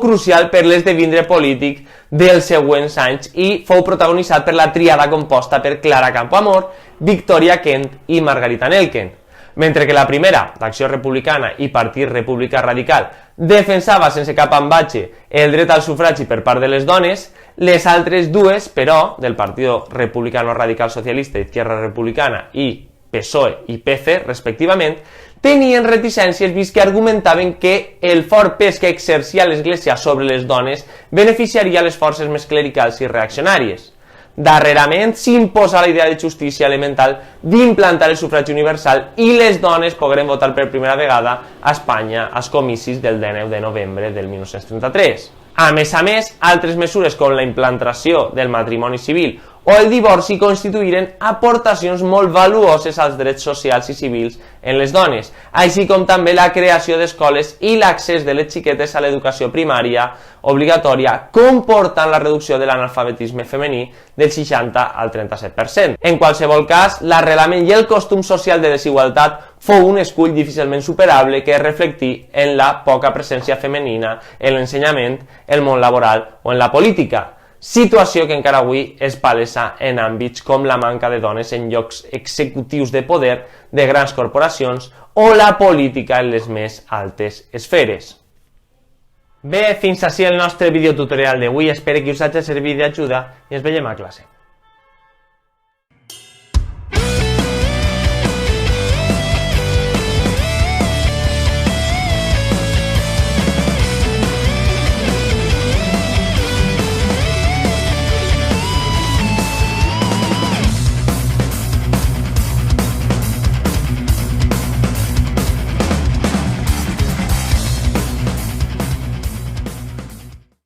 crucial per l'esdevindre polític dels següents anys i fou protagonitzat per la triada composta per Clara Campoamor, Victòria Kent i Margarita Nelken. Mentre que la primera, d'Acció Republicana i Partit Republicà Radical, defensava sense cap ambatge el dret al sufragi per part de les dones, les altres dues, però, del Partit Republicano Radical Socialista, Izquierda Republicana i PSOE i PC, respectivament, tenien reticències vist que argumentaven que el fort pes que exercia l'Església sobre les dones beneficiaria les forces més clericals i reaccionàries. Darrerament s'imposa la idea de justícia elemental d'implantar el sufragi universal i les dones pogueren votar per primera vegada a Espanya als comicis del 19 de novembre del 1933. A més, altres mesures com la implantació del matrimoni civil o el divorci constituïren aportacions molt valuoses als drets socials i civils en les dones, així com també la creació d'escoles i l'accés de les xiquetes a l'educació primària obligatòria, comportant la reducció de l'analfabetisme femení del 60 al 37%. En qualsevol cas, l'arrelament i el costum social de desigualtat fou un escull difícilment superable que es reflectí en la poca presència femenina en l'ensenyament, el món laboral o en la política. Situació que encara avui és palesa en àmbits com la manca de dones en llocs executius de poder de grans corporacions o la política en les més altes esferes. Bé, fins ací el nostre videotutorial d'avui, espero que us hagi servit d'ajuda i ens veiem a classe.